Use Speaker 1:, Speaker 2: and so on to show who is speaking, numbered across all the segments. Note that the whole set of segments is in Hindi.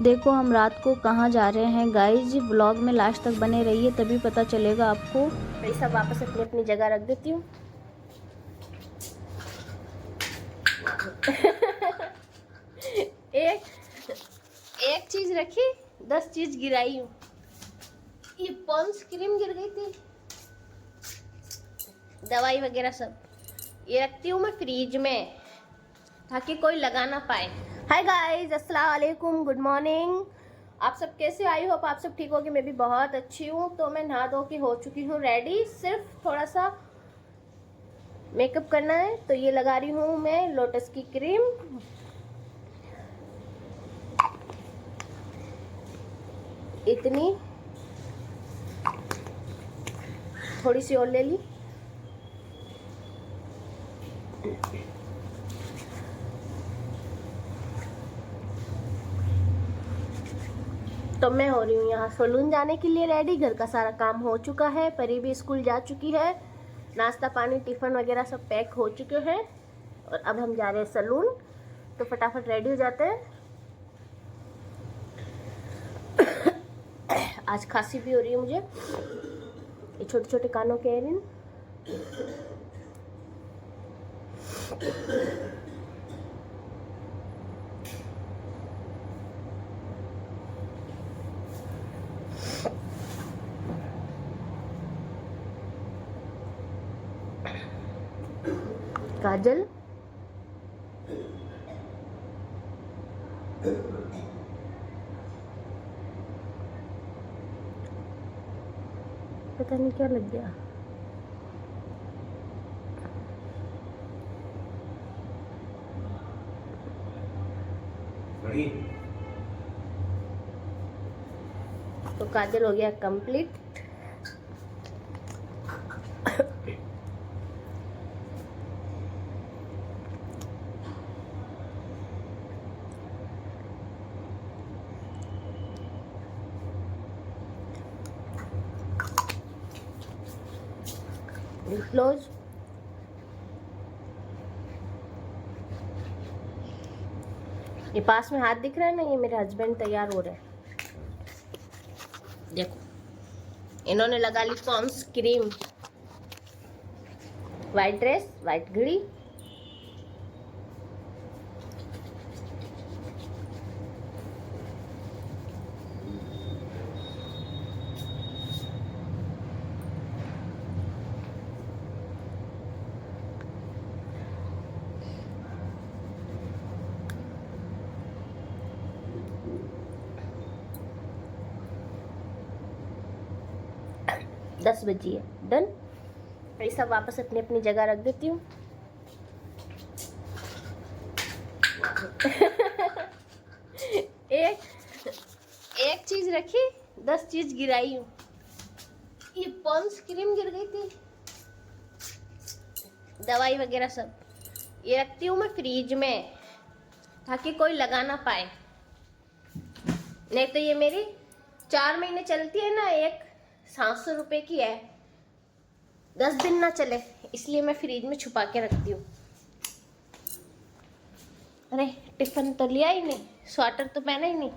Speaker 1: देखो हम रात को कहाँ जा रहे हैं गाइज, व्लॉग में लास्ट तक बने रहिए तभी पता चलेगा आपको। मैं सब वापस अपनी अपनी जगह रख देती हूँ। एक एक चीज रखी 10 चीज गिराई हूँ। ये पॉन्स क्रीम गिर गई थी, दवाई वगैरह सब ये रखती हूँ मैं फ्रिज में ताकि कोई लगा ना पाए। हाय गाइस, अस्सलाम वालेकुम, गुड मॉर्निंग। आप सब कैसे? आई होप आप सब ठीक होगी। मैं भी बहुत अच्छी हूँ। तो मैं नहा धो के हो चुकी हूँ रेडी, सिर्फ थोड़ा सा मेकअप करना है। तो ये लगा रही हूँ मैं लोटस की क्रीम। इतनी थोड़ी सी और ले ली। तो मैं हो रही हूँ यहाँ सलून जाने के लिए रेडी। घर का सारा काम हो चुका है, परी भी स्कूल जा चुकी है, नाश्ता पानी टिफिन वगैरह सब पैक हो चुके हैं और अब हम जा रहे हैं सलून। तो फटाफट रेडी हो जाते हैं। आज खांसी भी हो रही है मुझे, ये छोटे छोटे कानों के एयरिंग। काजल, पता नहीं क्या लग गया। तो काजल हो गया कंप्लीट। क्लोज। ये पास में हाथ दिख रहा है ना, ये मेरे हस्बैंड तैयार हो रहे हैं। देखो इन्होंने लगा ली Pond's cream, white dress, white घड़ी। दस बजी है, डन। ये सब वापस अपनी अपनी जगह रख देती हूँ। एक एक चीज रखी 10 चीज गिराई हूँ। ये पॉन्स क्रीम गिर गई थी, दवाई वगैरह सब ये रखती हूँ मैं फ्रिज में ताकि कोई लगा ना पाए। नहीं तो ये मेरी 4 महीने चलती है ना, एक 700 रुपए की है, 10 दिन ना चले, इसलिए मैं फ्रिज में छुपा के रखती हूँ। अरे टिफिन तो लिया ही नहीं, स्वेटर तो पहना ही नहीं,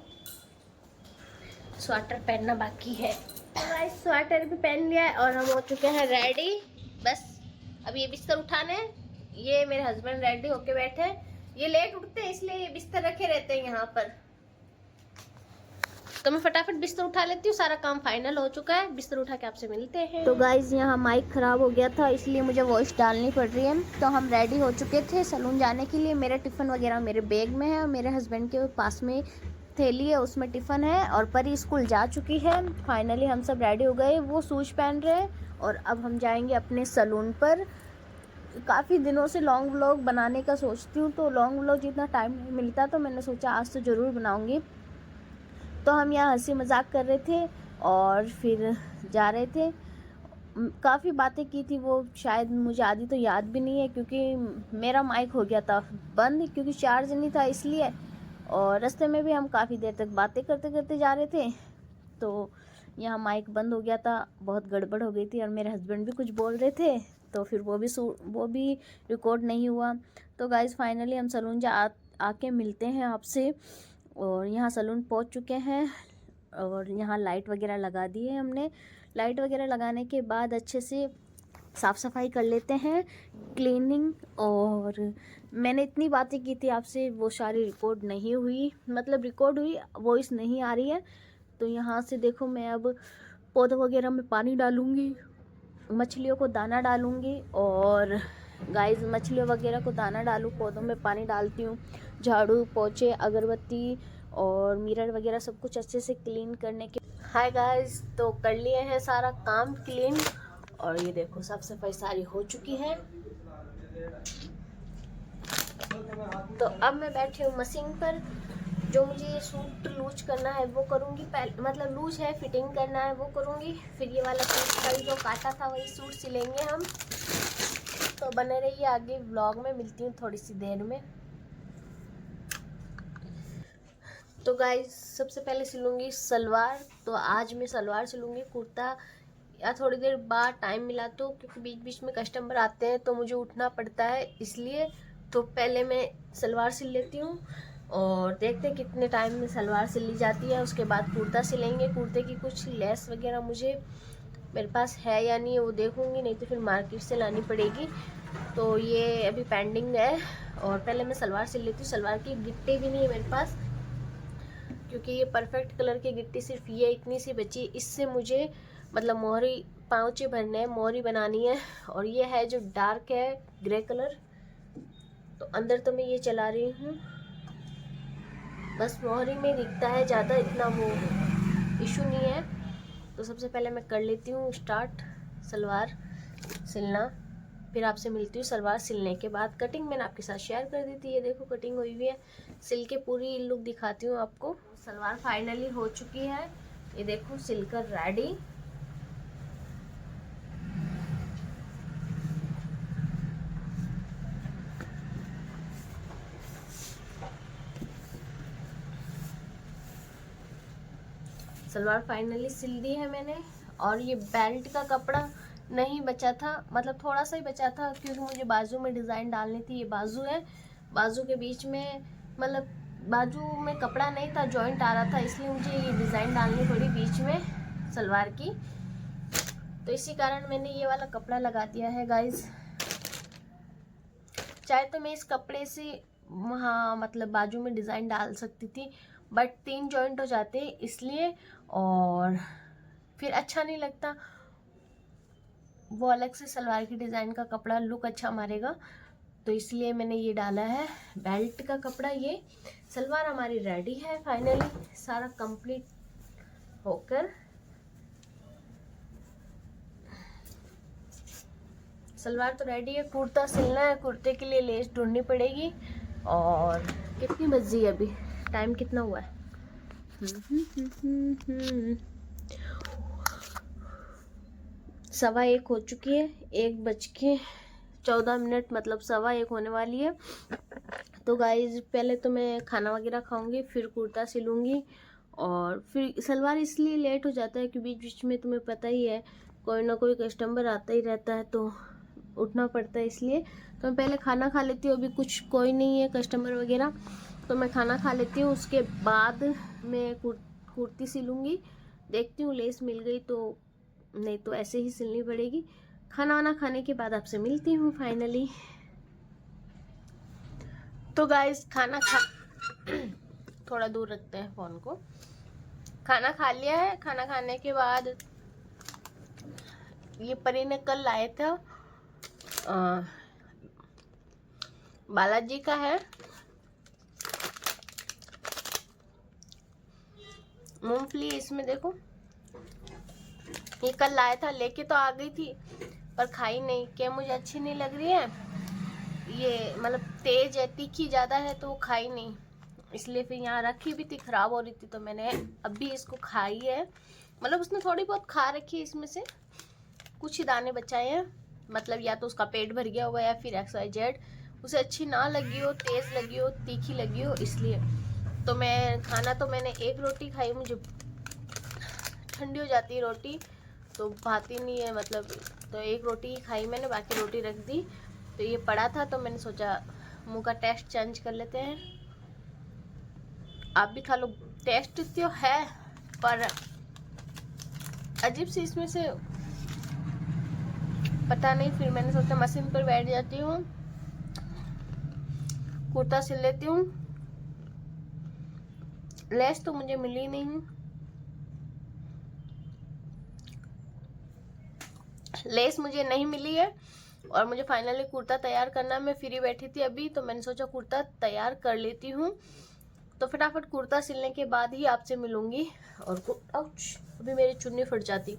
Speaker 1: स्वेटर पहनना बाकी है। स्वेटर भी पहन लिया है और हम हो चुके हैं रेडी। बस अब ये बिस्तर उठाने हैं। ये मेरे हस्बैंड रेडी होके बैठे हैं। ये लेट उठते हैं इसलिए ये बिस्तर रखे रहते हैं यहाँ पर। तो मैं फटाफट बिस्तर उठा लेती हूँ, सारा काम फाइनल हो चुका है। बिस्तर उठा के आपसे मिलते हैं। तो गाइज यहाँ माइक खराब हो गया था इसलिए मुझे वॉइस डालनी पड़ रही है। तो हम रेडी हो चुके थे सलून जाने के लिए। मेरा टिफ़िन वगैरह मेरे बैग में है और मेरे हस्बैंड के पास में थैली है, उसमें टिफ़िन है और परी स्कूल जा चुकी है। फाइनली हम सब रेडी हो गए, वो शूज़ पहन रहे हैं और अब हम जाएंगे अपने सलून पर। काफ़ी दिनों से लॉन्ग व्लॉग बनाने का सोचती हूँ, तो लॉन्ग व्लॉग जितना टाइम नहीं मिलता, तो मैंने सोचा आज तो ज़रूर बनाऊँगी। तो हम यहाँ हंसी मजाक कर रहे थे और फिर जा रहे थे। काफ़ी बातें की थी, वो शायद मुझे आधी तो याद भी नहीं है क्योंकि मेरा माइक हो गया था बंद, क्योंकि चार्ज नहीं था इसलिए। और रास्ते में भी हम काफ़ी देर तक बातें करते करते जा रहे थे, तो यहाँ माइक बंद हो गया था। बहुत गड़बड़ हो गई थी और मेरे हस्बैंड भी कुछ बोल रहे थे, तो फिर वो भी रिकॉर्ड नहीं हुआ। तो गाइज़ फाइनली हम सलून आके मिलते हैं आपसे। और यहाँ सलून पहुँच चुके हैं और यहाँ लाइट वगैरह लगा दी है हमने। लाइट वगैरह लगाने के बाद अच्छे से साफ़ सफाई कर लेते हैं, क्लीनिंग। और मैंने इतनी बातें की थी आपसे, वो सारी रिकॉर्ड नहीं हुई, मतलब रिकॉर्ड हुई, वॉइस नहीं आ रही है। तो यहाँ से देखो, मैं अब पौधों वगैरह में पानी डालूँगी, मछलियों को दाना डालूँगी। और गाइस मछलियों वगैरह को दाना डालूँ, पौधों में पानी डालती हूँ, झाड़ू पोछे अगरबत्ती और मिरर वगैरह सब कुछ अच्छे से क्लीन करने के। हाय गाइस, तो कर लिए हैं सारा काम क्लीन और ये देखो साफ सफाई सारी हो चुकी है। तो अब मैं बैठी हूँ मशीन पर। जो मुझे ये सूट लूज करना है वो करूँगी, पहले मतलब लूज है, फिटिंग करना है वो करूँगी। फिर ये वाला सूट कल जो काटा था वही सूट सिलेंगे हम। तो बने रहिए आगे व्लॉग में, मिलती हूँ थोड़ी सी देर में। तो गाइस सबसे पहले सिलूँगी सलवार। तो आज मैं सलवार सिलूँगी, कुर्ता या थोड़ी देर बाद टाइम मिला तो, क्योंकि बीच बीच में कस्टमर आते हैं तो मुझे उठना पड़ता है इसलिए। तो पहले मैं सलवार सिल लेती हूँ और देखते हैं कितने टाइम में सलवार सिली जाती है। उसके बाद कुर्ता सिलेंगे। कुर्ते की कुछ लेस वगैरह मुझे मेरे पास है या नहीं है वो देखूँगी, नहीं तो फिर मार्केट से लानी पड़ेगी। तो ये अभी पेंडिंग है। और पहले मैं सलवार सिल लेती हूँ। सलवार की गिट्टी भी नहीं है मेरे पास, क्योंकि ये परफेक्ट कलर की गिट्टी सिर्फ ये इतनी सी बची। इससे मुझे मतलब मोहरी पाँचे भरने हैं, मोहरी बनानी है। और ये है जो डार्क है ग्रे कलर। तो अंदर तो मैं ये चला रही हूँ, बस मोहरी में दिखता है, ज़्यादा इतना वो इशू नहीं है। तो सबसे पहले मैं कर लेती हूँ स्टार्ट सलवार सिलना, फिर आपसे मिलती हूँ सलवार सिलने के बाद। कटिंग मैंने आपके साथ शेयर कर दी थी, ये देखो कटिंग हुई हुई है। सिल के पूरी लुक दिखाती हूँ आपको। सलवार फाइनली हो चुकी है, ये देखो सिलकर रेडी। सलवार फाइनली सिल दी है मैंने। और ये बेल्ट का कपड़ा नहीं बचा था, मतलब थोड़ा सा ही बचा था, क्योंकि मुझे बाजू में डिज़ाइन डालनी थी। ये बाजू है, बाजू के बीच में मतलब बाजू में कपड़ा नहीं था, जॉइंट आ रहा था, इसलिए मुझे ये डिज़ाइन डालनी पड़ी बीच में सलवार की। तो इसी कारण मैंने ये वाला कपड़ा लगा दिया है गाइज। चाहे तो मैं इस कपड़े से वहाँ मतलब बाजू में डिज़ाइन डाल सकती थी, बट 3 जॉइंट हो जाते इसलिए, और फिर अच्छा नहीं लगता। वो अलग से सलवार की डिज़ाइन का कपड़ा लुक अच्छा मारेगा, तो इसलिए मैंने ये डाला है बेल्ट का कपड़ा। ये सलवार हमारी रेडी है फाइनली, सारा कंप्लीट होकर। सलवार तो रेडी है, कुर्ता सिलना है। कुर्ते के लिए लेस ढूंढनी पड़ेगी। और कितनी बजी है अभी, टाइम कितना हुआ है? 1:15 हो चुकी है, 1:14, मतलब 1:15 होने वाली है। तो गाइज पहले तो मैं खाना वगैरह खाऊंगी, फिर कुर्ता सिलूंगी। और फिर सलवार इसलिए लेट हो जाता है कि बीच बीच में तुम्हें पता ही है कोई ना कोई कस्टमर आता ही रहता है, तो उठना पड़ता है इसलिए। तो मैं पहले खाना खा लेती हूँ, अभी कुछ कोई नहीं है कस्टमर वगैरह, तो मैं खाना खा लेती हूँ। उसके बाद मैं कुर्ती सिलूँगी। देखती हूँ लेस मिल गई तो, नहीं तो ऐसे ही सिलनी पड़ेगी। खाना वाना खाने के बाद आपसे मिलती हूँ फाइनली। तो गाइस खाना खा थोड़ा दूर रखते हैं फ़ोन को। खाना खा लिया है। खाना खाने के बाद ये परी ने कल लाए था, बालाजी का है मूंगफली। इसमें देखो ये कल लाया था, लेके तो आ गई थी पर खाई नहीं, क्या मुझे अच्छी नहीं लग रही है ये, मतलब तेज है, तीखी ज़्यादा है तो खाई नहीं, इसलिए फिर यहाँ रखी भी थी, ख़राब हो रही थी, तो मैंने अभी इसको खाई है। मतलब उसने थोड़ी बहुत खा रखी है, इसमें से कुछ ही दाने बचाए हैं, मतलब या तो उसका पेट भर गया होगा या फिर XYZ उसे अच्छी ना लगी हो, तेज़ लगी हो, तीखी लगी हो, इसलिए। तो मैं खाना तो मैंने एक रोटी खाई, मुझे ठंडी हो जाती है रोटी तो भाती नहीं है, मतलब तो एक रोटी ही खाई मैंने, बाकी रोटी रख दी। तो ये पड़ा था तो मैंने सोचा मुंह का टेस्ट चेंज कर लेते हैं। आप भी खा लो। टेस्ट तो है पर अजीब सी इसमें से पता नहीं। फिर मैंने सोचा मशीन पर बैठ जाती हूँ, कुर्ता सिल लेती हूँ। लेस तो मुझे मिली नहीं, लेस मुझे नहीं मिली है और मुझे फाइनली कुर्ता तैयार करना। मैं फ्री बैठी थी अभी तो मैंने सोचा कुर्ता तैयार कर लेती हूँ। तो फटाफट कुर्ता सिलने के बाद ही आपसे मिलूंगी। और आउच, अभी मेरी चुन्नी फट जाती।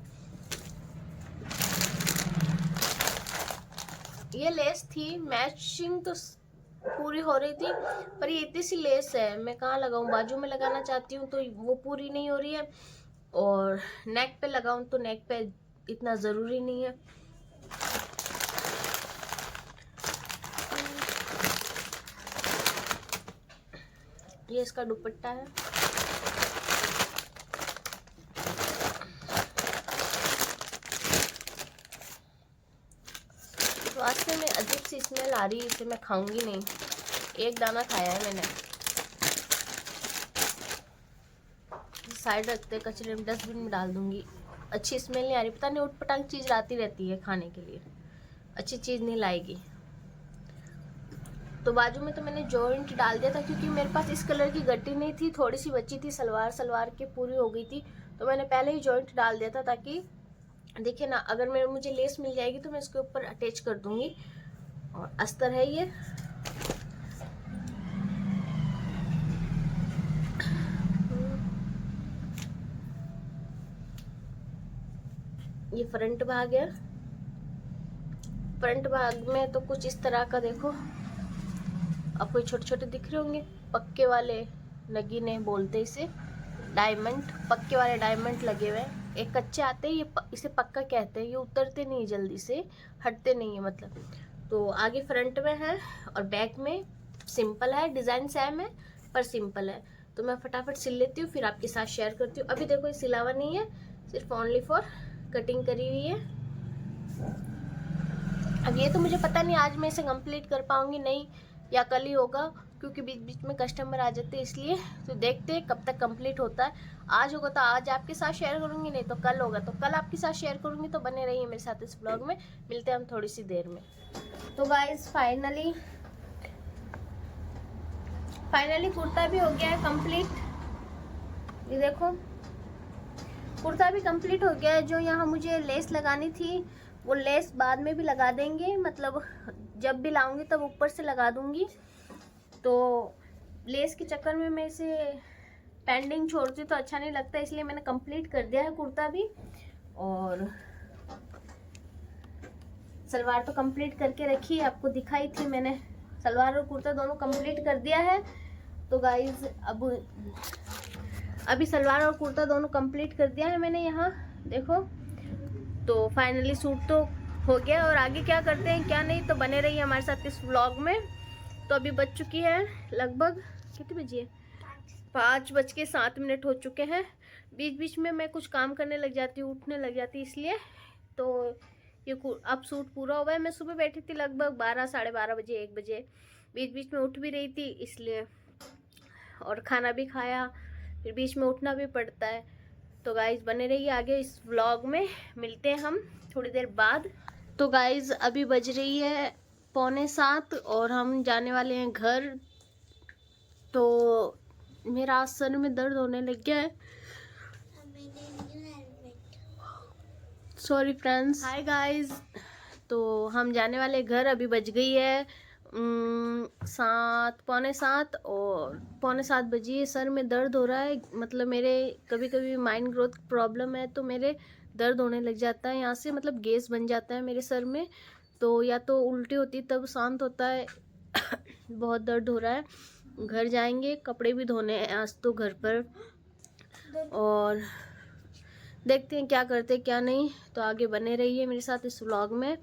Speaker 1: ये लेस थी मैचिंग तो पूरी हो रही थी, पर ये इतनी सी लेस है, मैं कहाँ लगाऊं। बाजू में लगाना चाहती हूँ तो वो पूरी नहीं हो रही है, और नेक पे लगाऊं तो नेक पे इतना ज़रूरी नहीं है। ये इसका दुपट्टा है। तो आज से मैं अजीब सी स्मेल आ रही है, इसे मैं खाऊंगी नहीं। एक दाना खाया है मैंने, साइड रखते कचरे में, डस्टबिन में डाल दूंगी। अच्छी स्मेल नहीं आ रही, पता नहीं उठ पटांग चीज़ लाती रहती है खाने के लिए, अच्छी चीज़ नहीं लाएगी। तो बाजू में तो मैंने जॉइंट डाल दिया था, क्योंकि मेरे पास इस कलर की गट्टी नहीं थी, थोड़ी सी बची थी, सलवार के पूरी हो गई थी, तो मैंने पहले ही जॉइंट डाल दिया था, ताकि देखिए ना, अगर मुझे लेस मिल जाएगी तो मैं इसके ऊपर अटैच कर दूंगी। और अस्तर है ये फ्रंट भाग है। फ्रंट भाग में तो कुछ इस तरह का देखो, आपको छोटे छोटे दिख रहे होंगे, पक्के वाले नगीने बोलते इसे, डायमंड, पक्के वाले डायमंड लगे हुए हैं। एक कच्चे आते हैं, इसे पक्का कहते हैं। ये उतरते नहीं जल्दी से, हटते नहीं है मतलब। तो आगे फ्रंट में है और बैक में सिंपल है, डिज़ाइन सेम है पर सिंपल है। तो मैं फटाफट सिल लेती हूँ, फिर आपके साथ शेयर करती हूँ। अभी देखो ये सिलावा नहीं है, सिर्फ ओनली फॉर कटिंग करी हुई है। अब ये तो मुझे पता नहीं आज मैं इसे कंप्लीट कर पाऊंगी नहीं, या कल ही होगा, क्योंकि बीच बीच में कस्टमर आ जाते हैं इसलिए। तो देखते हैं कब तक कंप्लीट होता है। आज होगा तो आज आपके साथ शेयर करूंगी, नहीं तो कल होगा तो कल आपके साथ शेयर करूंगी। तो बने रहिए मेरे साथ इस ब्लॉग में, मिलते हैं हम थोड़ी सी देर में। तो गाइस फाइनली कुर्ता भी हो गया है कंप्लीट। ये देखो कुर्ता भी कंप्लीट हो गया है। जो यहाँ मुझे लेस लगानी थी वो लेस बाद में भी लगा देंगे, मतलब जब भी लाऊंगी तब ऊपर से लगा दूंगी। तो लेस के चक्कर में मैं इसे पेंडिंग छोड़ती तो अच्छा नहीं लगता, इसलिए मैंने कंप्लीट कर दिया है कुर्ता भी। और सलवार तो कंप्लीट करके रखी है, आपको दिखाई थी मैंने। सलवार और कुर्ता दोनों कंप्लीट कर दिया है। तो गाइज अभी सलवार और कुर्ता दोनों कंप्लीट कर दिया है मैंने, यहाँ देखो। तो फाइनली सूट तो हो गया, और आगे क्या करते हैं क्या नहीं तो बने रहिए हमारे साथ इस व्लॉग में। तो अभी बज चुकी है लगभग, कितनी बजी है, 5:07 हो चुके हैं। बीच बीच में मैं कुछ काम करने लग जाती हूँ, उठने लग जाती है, इसलिए। तो ये अब सूट पूरा हुआ है। मैं सुबह बैठी थी लगभग 12, 12:30 बजे, 1 बजे, बीच बीच में उठ भी रही थी इसलिए, और खाना भी खाया, फिर बीच में उठना भी पड़ता है। तो गाइज़ बने रहिए आगे इस व्लॉग में, मिलते हैं हम थोड़ी देर बाद। तो गाइज़ अभी बज रही है 6:45 और हम जाने वाले हैं घर। तो मेरा सर में दर्द होने लग गया है। सॉरी फ्रेंड्स, हाय गाइज़। तो हम जाने वाले घर, अभी बज गई है 7, 6:45 और 6:45 बजी। सर में दर्द हो रहा है, मतलब मेरे कभी कभी माइंड ग्रोथ प्रॉब्लम है, तो मेरे दर्द होने लग जाता है यहाँ से, मतलब गैस बन जाता है मेरे सर में। तो या तो उल्टी होती तब शांत होता है बहुत दर्द हो रहा है। घर जाएंगे, कपड़े भी धोने हैं आज तो घर पर, और देखते हैं क्या करते क्या नहीं। तो आगे बने रहिए मेरे साथ इस व्लॉग में।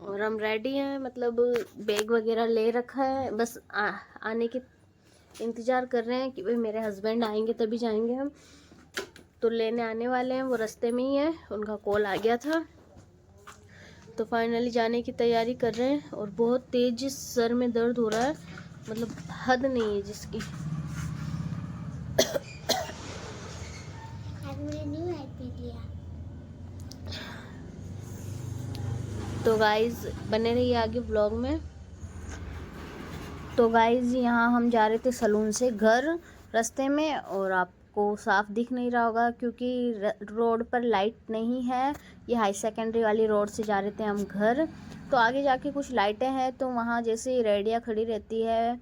Speaker 1: और हम रेडी हैं, मतलब बैग वगैरह ले रखा है, बस आने के इंतज़ार कर रहे हैं कि भाई मेरे हस्बैंड आएंगे तभी जाएंगे हम। तो लेने आने वाले हैं, वो रास्ते में ही है, उनका कॉल आ गया था। तो फाइनली जाने की तैयारी कर रहे हैं। और बहुत तेज सर में दर्द हो रहा है, मतलब हद नहीं है जिसकी। तो गाइज़ बने रहिए आगे व्लॉग में। तो गाइज़ यहाँ हम जा रहे थे सलून से घर, रास्ते में, और आपको साफ दिख नहीं रहा होगा क्योंकि रोड पर लाइट नहीं है। ये हाई सेकेंडरी वाली रोड से जा रहे थे हम घर। तो आगे जाके कुछ लाइटें हैं, तो वहाँ जैसे रेडिया खड़ी रहती है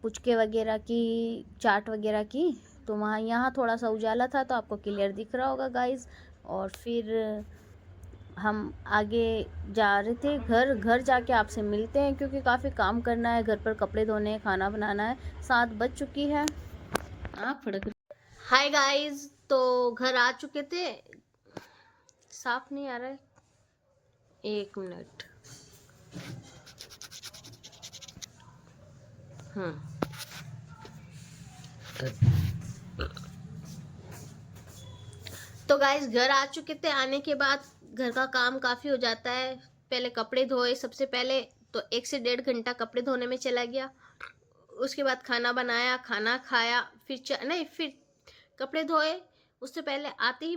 Speaker 1: पुचके वगैरह की, चाट वगैरह की, तो वहाँ यहाँ थोड़ा सा उजाला था तो आपको क्लियर दिख रहा होगा गाइज़। और फिर हम आगे जा रहे थे घर जाके आपसे मिलते हैं क्योंकि काफ़ी काम करना है, घर पर कपड़े धोने, खाना बनाना है। 7 बज चुकी है। आँख फड़क रही। हाय गाइस, तो घर आ चुके थे। साफ नहीं आ रहा है, 1 मिनट। तो गाइस घर आ चुके थे। आने के बाद घर का काम काफ़ी हो जाता है। पहले कपड़े धोए, सबसे पहले तो 1 से 1.5 घंटा कपड़े धोने में चला गया। उसके बाद खाना बनाया, खाना खाया, फिर कपड़े धोए। उससे पहले आते ही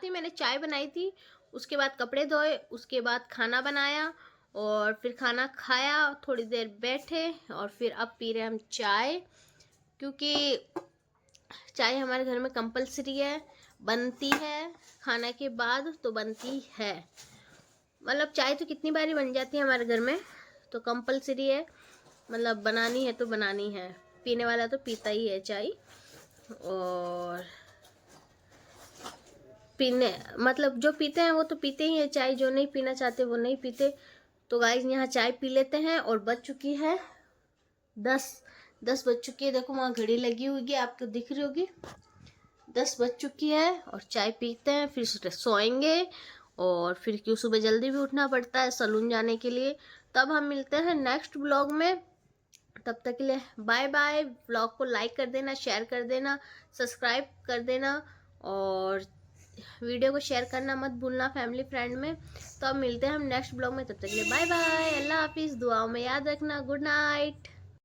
Speaker 1: मैंने चाय बनाई थी। उसके बाद कपड़े धोए, उसके बाद खाना बनाया और फिर खाना खाया, थोड़ी देर बैठे और फिर अब पी रहे हम चाय, क्योंकि चाय हमारे घर में कंपलसरी है, बनती है खाना के बाद तो बनती है। मतलब चाय तो कितनी बारी बन जाती है हमारे घर में, तो कंपलसरी है, मतलब बनानी है तो बनानी है। पीने वाला तो पीता ही है चाय। और मतलब जो पीते हैं वो तो पीते ही हैं चाय, जो नहीं पीना चाहते वो नहीं पीते। तो गाइस यहाँ चाय पी लेते हैं। और बज चुकी है 10 बज चुकी है। देखो वहाँ घड़ी लगी हुई है, आपको दिख रही होगी। 10 बज चुकी है और चाय पीते हैं, फिर सोएंगे। और फिर क्यों सुबह जल्दी भी उठना पड़ता है सलून जाने के लिए। तब हम मिलते हैं नेक्स्ट ब्लॉग में। तब तक के लिए बाय बाय। ब्लॉग को लाइक कर देना, शेयर कर देना, सब्सक्राइब कर देना और वीडियो को शेयर करना मत भूलना फैमिली फ्रेंड में। तो अब मिलते हैं हम नेक्स्ट ब्लॉग में। तब तक के लिए बाय बाय, अल्लाह हाफिज़। दुआओं में याद रखना। Good night.